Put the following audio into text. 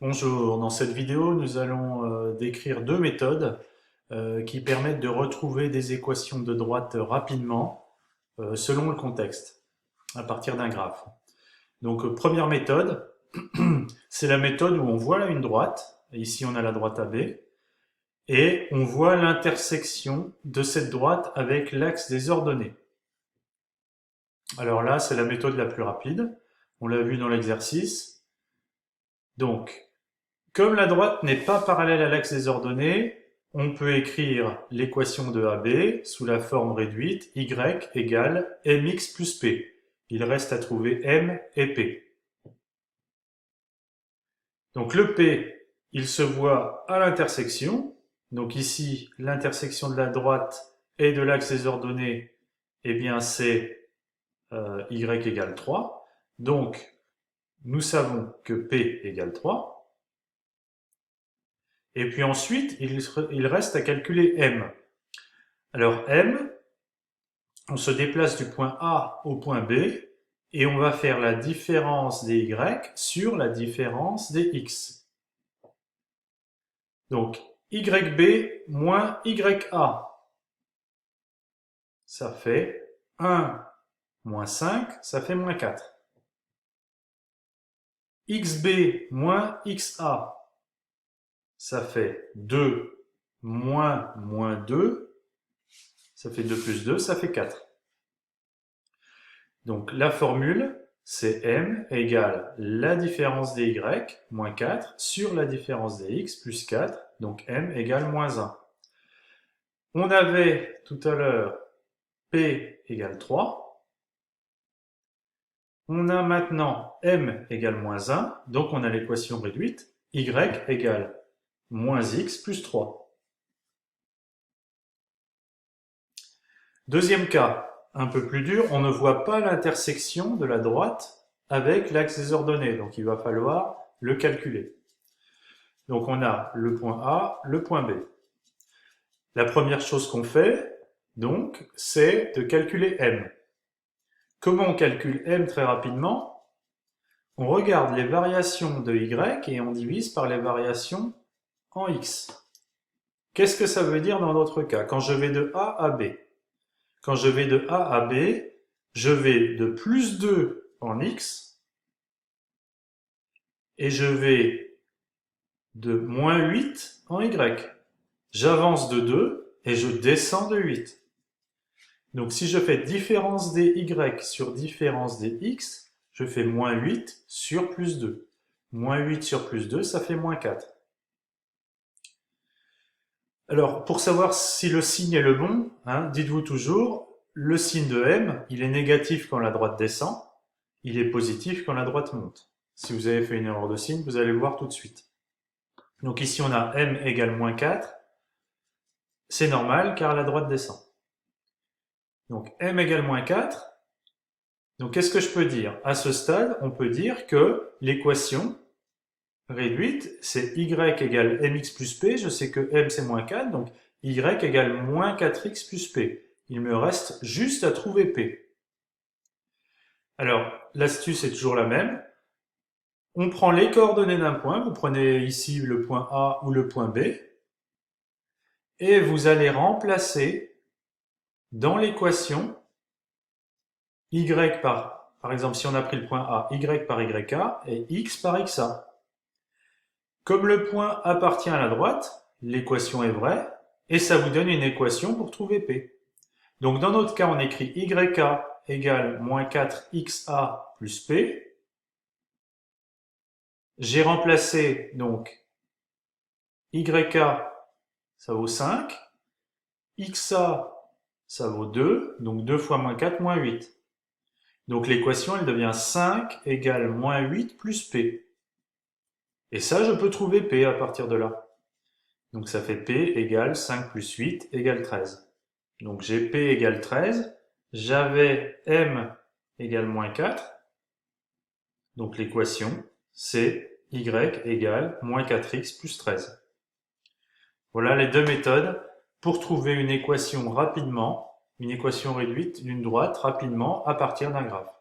Bonjour, dans cette vidéo, nous allons décrire deux méthodes qui permettent de retrouver des équations de droite rapidement selon le contexte, à partir d'un graphe. Donc, première méthode, c'est la méthode où on voit là une droite, ici on a la droite AB, et on voit l'intersection de cette droite avec l'axe des ordonnées. Alors là, c'est la méthode la plus rapide, on l'a vu dans l'exercice. Donc, comme la droite n'est pas parallèle à l'axe des ordonnées, on peut écrire l'équation de AB sous la forme réduite y égale mx plus p. Il reste à trouver m et p. Donc le p, il se voit à l'intersection. Donc ici, l'intersection de la droite et de l'axe des ordonnées, eh bien c'est y égale 3. Donc nous savons que p égale 3. Et puis ensuite, il reste à calculer m. Alors m, on se déplace du point A au point B et on va faire la différence des y sur la différence des x. Donc yb moins ya, ça fait 1 moins 5, ça fait moins 4. Xb moins xa, ça fait 2 moins 2, ça fait 2 plus 2, ça fait 4. Donc la formule, c'est m égale la différence des y, moins 4, sur la différence des x, plus 4, donc m égale moins 1. On avait tout à l'heure p égale 3. On a maintenant m égale moins 1, donc on a l'équation réduite, y égale moins x plus 3. Deuxième cas, un peu plus dur, on ne voit pas l'intersection de la droite avec l'axe des ordonnées, donc il va falloir le calculer. Donc on a le point A, le point B. La première chose qu'on fait, donc, c'est de calculer m. Comment on calcule m très rapidement? On regarde les variations de y et on divise par les variations en x. Qu'est-ce que ça veut dire dans notre cas? Quand je vais de A à B. Quand je vais de A à B, je vais de plus 2 en x et je vais de moins 8 en y. J'avance de 2 et je descends de 8. Donc si je fais différence des y sur différence des x, je fais moins 8 sur plus 2. Moins 8 sur plus 2, ça fait moins 4. Alors, pour savoir si le signe est le bon, dites-vous toujours, le signe de m, il est négatif quand la droite descend, il est positif quand la droite monte. Si vous avez fait une erreur de signe, vous allez le voir tout de suite. Donc ici, on a m égale moins 4. C'est normal car la droite descend. Donc m égale moins 4. Donc qu'est-ce que je peux dire? À ce stade, on peut dire que l'équation réduite, c'est y égale mx plus p. Je sais que m c'est moins 4, donc y égale moins 4x plus p. Il me reste juste à trouver p. Alors, l'astuce est toujours la même. On prend les coordonnées d'un point, vous prenez ici le point A ou le point B, et vous allez remplacer dans l'équation y par exemple, si on a pris le point A, y par yk et x par xa. Comme le point appartient à la droite, l'équation est vraie, et ça vous donne une équation pour trouver p. Donc dans notre cas, on écrit yk égale moins 4xa plus p. J'ai remplacé donc yk, ça vaut 5, xa, ça vaut 2, donc 2 fois moins 4, moins 8. Donc l'équation, elle devient 5 égale moins 8 plus p. Et ça, je peux trouver p à partir de là. Donc ça fait p égale 5 plus 8 égale 13. Donc j'ai p égale 13, j'avais m égale moins 4, donc l'équation c'est y égale moins 4x plus 13. Voilà les deux méthodes pour trouver une équation rapidement, une équation réduite d'une droite rapidement à partir d'un graphe.